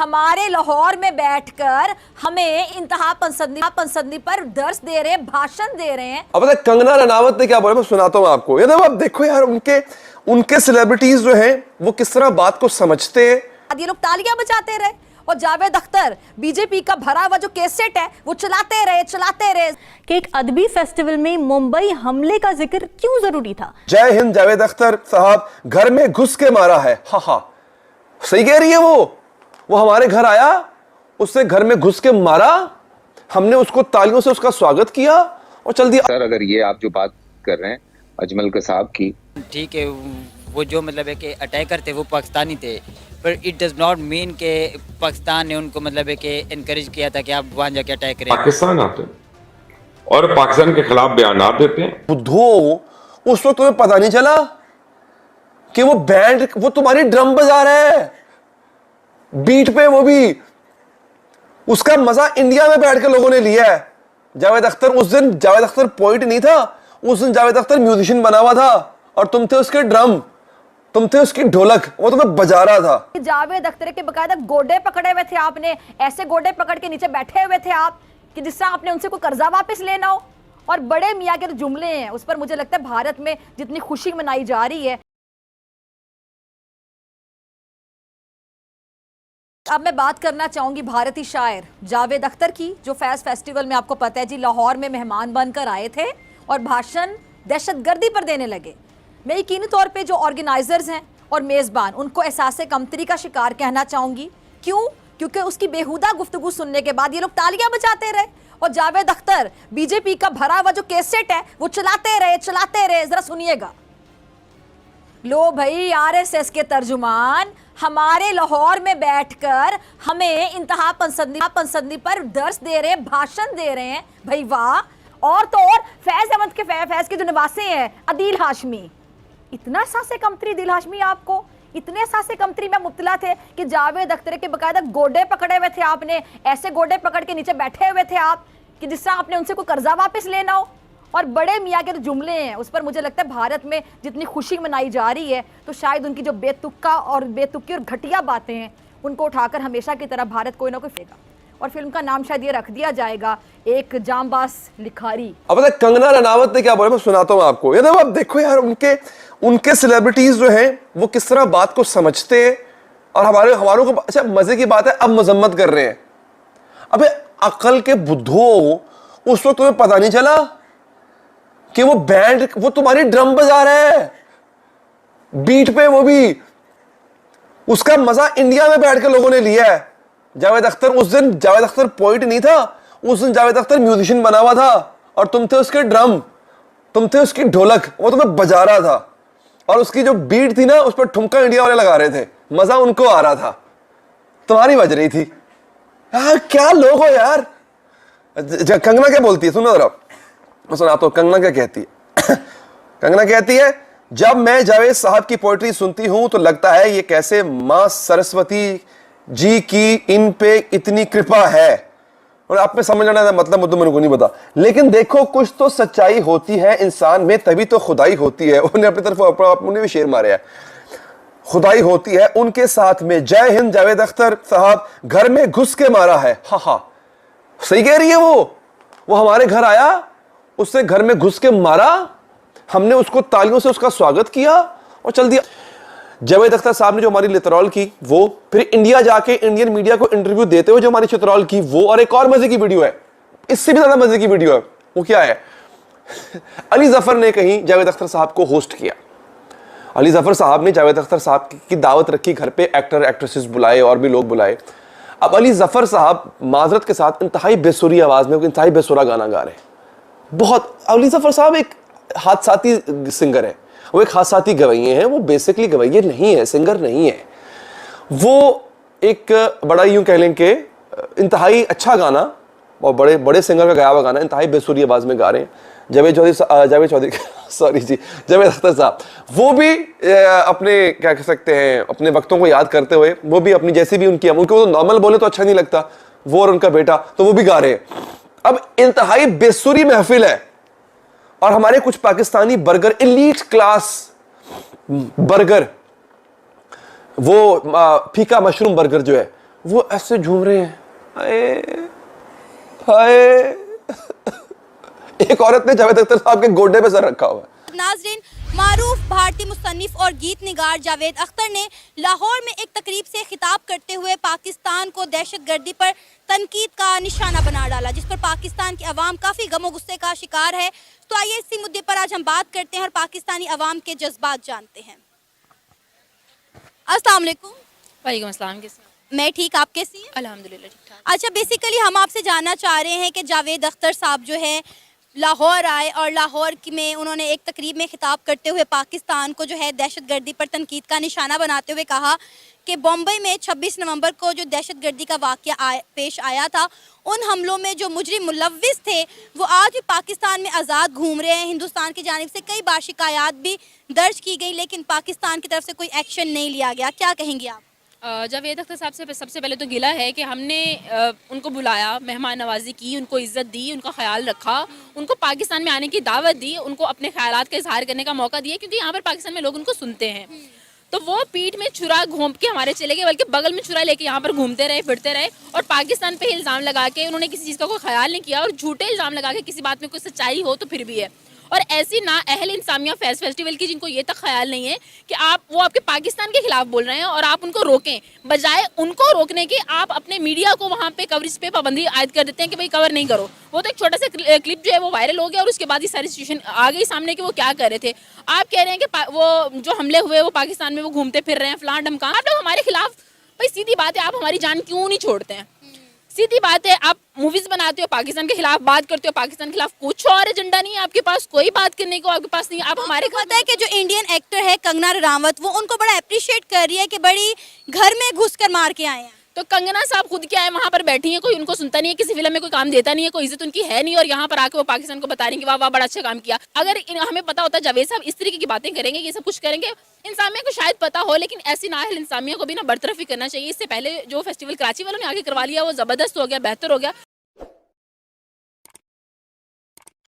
हमारे लाहौर में बैठकर हमें इंतहा पसंदी पर दर्स दे रहे हैं, भाषण दे रहे हैं। अब कंगना रनावत ने क्या बोला, मैं सुनाता हूं आपको। ये देखो यार, उनके सेलिब्रिटीज जो हैं वो किस तरह बात को समझते हैं। ये लोग तालियां बजाते रहे और जावेद अख्तर बीजेपी का भरा हुआ जो कैसेट है वो चलाते रहे कि एक अदबी फेस्टिवल में मुंबई हमले का जिक्र क्यों जरूरी था। जय हिंद जावेद अख्तर साहब घर में घुस के मारा है। हा सही कह रही है वो हमारे घर आया, उससे घर में घुस के मारा, हमने उसको तालियों से उसका स्वागत किया और चल दिया। सर अगर ये आप जो बात कर रहे हैं अजमल कसाब की, ठीक है, वो जो मतलब है कि अटैकर थे वो पाकिस्तानी थे, पर इट डज नॉट मीन के पाकिस्तान ने उनको मतलब है कि इनकरेज किया था कि आप वहां जाके अटैक करें। पाकिस्तान आते हैं और पाकिस्तान के खिलाफ बयान देते हैं। बुद्धो, उस वक्त तुम्हें पता नहीं चला कि वो बैंड, वो तुम्हारी ड्रम बजा रहा है बीट पे, वो भी उसका मजा इंडिया में बैठ के लोगों ने लिया है। जावेद अख्तर, उस दिन जावेद अख्तर पोइट नहीं था, उस दिन जावेद अख्तर म्यूजिशियन बना हुआ था और तुम थे उसके ड्रम, तुम थे उसकी ढोलक, वो तुम्हें बजा रहा था। जावेद अख्तर के बकायदा गोडे पकड़े हुए थे आपने, ऐसे गोडे पकड़ के नीचे बैठे हुए थे आप कि जिस तरह आपने उनसे कोई कर्जा वापस लेना हो। और बड़े मियाँ के जो जुमले हैं उस पर मुझे लगता है भारत में जितनी खुशी मनाई जा रही है। अब मैं बात करना चाहूंगी भारतीय शायर जावेद अख्तर की, जो फैज़ फेस्टिवल में आपको पता है जी लाहौर में मेहमान बनकर आए थे और भाषण दहशतगर्दी पर देने लगे। मैं यकीनी तौर पे जो ऑर्गेनाइजर्स हैं और मेज़बान उनको एहसास कमतरी का शिकार कहना चाहूंगी। क्यों? क्योंकि उसकी बेहुदा गुफ्तगू सुनने के बाद ये लोग तालियां बजाते रहे और जावेद अख्तर बीजेपी का भरा हुआ जो कैसेट है वो चलाते रहे। जरा सुनिएगा। लो भाई, आरएसएस के तर्जुमान हमारे लाहौर में बैठकर हमें इंतहा पसंदी पर दर्स दे रहे हैं, भाषण दे रहे हैं। भाई वाह। और तो और फैज के जो निवासी हैं अदील हाशमी, इतना एहसास कमतरी दिल हाशमी, आपको इतने एहसास कमतरी में मुब्तला थे कि जावेद अख्तर के बकायदा गोडे पकड़े हुए थे आपने, ऐसे गोडे पकड़ के नीचे बैठे हुए थे आप कि जिस तरह आपने उनसे कोई कर्जा वापस लेना हो। और बड़े मियाँ के जो जुमले हैं उस पर मुझे लगता है भारत में जितनी खुशी मनाई जा रही है, तो शायद उनकी जो बेतुकी और घटिया बातें हैं उनको उठाकर हमेशा की तरह भारत कोई ना कोई फेंका। और फिल्म का नाम शायद ये रख दिया जाएगा, एक जांबाज लिखारी। अब कंगना रनावत ने क्या बोला, मैं सुनाता हूं आपको। ये देखो यार, उनके सेलिब्रिटीज जो हैं वो किस तरह बात को समझते हैं और हमारों को। अच्छा, मजे की बात है, अब मजम्मत कर रहे हैं। अबे अकल के बुद्धो, उस वक्त तुम्हें पता नहीं चला कि वो बैंड, वो तुम्हारी ड्रम बजा रहा है बीट पे, वो भी उसका मजा इंडिया में बैठ के लोगों ने लिया है। जावेद अख्तर, उस दिन जावेद अख्तर पोइट नहीं था, उस दिन जावेद अख्तर म्यूजिशियन बना हुआ था और तुम थे उसके ड्रम, तुम थे उसकी ढोलक, वो तुम्हें बजा रहा था और उसकी जो बीट थी ना उस पर ठुमका इंडिया वाले लगा रहे थे, मजा उनको आ रहा था, तुम्हारी बज रही थी। यार क्या लोग हो यार। कंगना क्या बोलती है, सुनो जरा, मैं सुनाता हूं कंगना क्या कहती है। कंगना कहती है, जब मैं जावेद साहब की पोएट्री सुनती हूं तो लगता है ये कैसे मां सरस्वती जी की इन पे इतनी कृपा है। और आप में समझ लेना मतलब मुझे मेरे को नहीं पता, लेकिन देखो कुछ तो सच्चाई होती है इंसान में, तभी तो खुदाई होती है। उन्हें अपनी तरफ अपने भी शेर मारे हैं, खुदाई होती है उनके साथ में। जय हिंद जावेद अख्तर साहब घर में घुस के मारा है। हा सही कह रही है वो हमारे घर आया, उससे घर में घुस के मारा, हमने उसको तालियों से उसका स्वागत किया और चल दिया। जावेद अख्तर साहब ने जो हमारी लितरॉल की वो, फिर इंडिया जाके इंडियन मीडिया को इंटरव्यू देते हुए जो हमारी चित्रॉल की वो, और एक और मजे की वीडियो है, इससे भी ज्यादा मजे की वीडियो है। वो क्या है, अली जफर ने कहीं जावेद अख्तर साहब को होस्ट किया। अली जफर साहब ने जावेद अख्तर साहब की दावत रखी, घर पे एक्टर एक्ट्रेसेस बुलाए और भी लोग बुलाए। अब अली जफर साहब माजरत के साथ इंतहाई बेसुरी आवाज में इंतहाई बेसुरा गाना गा रहे हैं। बहुत, अली जफर साहब एक हादसाती सिंगर है, वो एक हादसाती गवैये हैं, वो बेसिकली गवैये नहीं है, सिंगर नहीं है। वो एक बड़ा यूं कह लें कि इंतहाई अच्छा गाना और बड़े बड़े सिंगर का गाया हुआ गाना इंतहाई बेसुरी आवाज में गा रहे हैं। जावेद चौधरी सॉरी जी, जावेद अख्तर साहब, वो भी अपने क्या कह सकते हैं, अपने वक्तों को याद करते हुए वो भी अपनी जैसी भी उनकी, उनको तो नॉर्मल बोले तो अच्छा नहीं लगता, वो और उनका बेटा, तो वो भी गा रहे हैं। अब इंतहाई बेसुरी महफिल है और हमारे कुछ Pakistani burger, elite class burger, वो फीका मशरूम बर्गर जो है वो ऐसे झूम रहे हैं, हाय हाय। एक औरत ने जावेद अख्तर साहब के गोडे पे सर रखा हुआ है। नाज़रीन, मारूफ भारतीय मुसन्निफ और गीत निगार जावेद अख्तर ने लाहौर में एक तकरीब से खिताब करते हुए पाकिस्तान को दहशतगर्दी पर तनकीद का निशाना बना डाला, जिस पर पाकिस्तान की अवाम काफ़ी गमो गुस्से का शिकार है। तो आइए इसी मुद्दे पर आज हम बात करते हैं और पाकिस्तानी अवाम के जज्बात जानते हैं। अस्सलाम वालेकुम। वालेकुम अस्सलाम। कैसे? मैं ठीक, आप कैसी हैं? अल्हम्दुलिल्लाह ठीक ठाक। अच्छा, बेसिकली हम आपसे जानना चाह रहे हैं कि जावेद अख्तर साहब जो है लाहौर आए और लाहौर में उन्होंने एक तकरीब में खिताब करते हुए पाकिस्तान को जो है दहशतगर्दी पर तनकीद का निशाना बनाते हुए कहा कि बम्बई में 26 नवंबर को जो दहशतगर्दी का वाक़या पेश आया था, उन हमलों में जो मुजरिम मुलव्विस थे वो आज भी पाकिस्तान में आज़ाद घूम रहे हैं। हिंदुस्तान की जानिब से कई बार शिकायत भी दर्ज की गई, लेकिन पाकिस्तान की तरफ से कोई एक्शन नहीं लिया गया। क्या कहेंगे आप? जावेद अख्तर साहब से सबसे पहले तो गिला है कि हमने उनको बुलाया, मेहमान नवाजी की, उनको इज़्ज़त दी, उनका ख्याल रखा, उनको पाकिस्तान में आने की दावत दी, उनको अपने ख्यालात का इजहार करने का मौका दिया, क्योंकि यहाँ पर पाकिस्तान में लोग उनको सुनते हैं। तो वो पीठ में छुरा घूम के हमारे चले गए, बल्कि बगल में छुरा लेके यहाँ पर घूमते रहे, फिरते रहे और पाकिस्तान पे इल्ज़ाम लगा के उन्होंने किसी चीज़ का कोई ख्याल नहीं किया और झूठे इल्ज़ाम लगा के किसी बात में कोई सच्चाई हो तो फिर भी है। और ऐसी ना अहल इंसामिया फेस्टिवल की जिनको ये तक ख्याल नहीं है कि वो आपके पाकिस्तान के खिलाफ बोल रहे हैं और आप उनको रोकें, बजाय उनको रोकने के आप अपने मीडिया को वहाँ पे कवरेज पे पाबंदी आयद कर देते हैं कि भाई कवर नहीं करो। वो तो एक छोटा सा क्लिप जो है वो वायरल हो गया और उसके बाद ही सारी सिचुएशन आ गई सामने कि वो क्या कर रहे थे। आप कह रहे हैं कि वो जो हमले हुए वो पाकिस्तान में वो घूमते फिर रहे हैं, फलां ढमकां। आप लोग हमारे खिलाफ, भाई सीधी बात है, आप हमारी जान क्यों नहीं छोड़ते हैं? सीधी बात है, आप मूवीज बनाते हो, पाकिस्तान के खिलाफ बात करते हो, पाकिस्तान के खिलाफ कुछ और एजेंडा नहीं है आपके पास, कोई बात करने को आपके पास नहीं है। आप हमारे पता है कि जो इंडियन एक्टर है कंगना रनावत, वो उनको बड़ा अप्रिशिएट कर रही है कि बड़ी घर में घुस कर मार के आए हैं। तो कंगना साहब खुद क्या है, वहाँ पर बैठी है, कोई उनको सुनता नहीं है, किसी फिल्म में कोई काम देता नहीं है, कोई इज्जत उनकी है नहीं, और यहाँ पर आके वो पाकिस्तान को बता रही है कि वाह वाह बड़ा अच्छा काम किया। अगर हमें पता होता जावेद साहब इस तरीके की बातें करेंगे, ये सब कुछ करेंगे, इंसामिया को शायद पता हो, लेकिन ऐसी नाअहल इंसामिया को भी ना बरतरफ ही करना चाहिए। इससे पहले जो फेस्टिवल कराची वालों ने आगे करवा लिया वो ज़बरदस्त हो गया, बेहतर हो गया।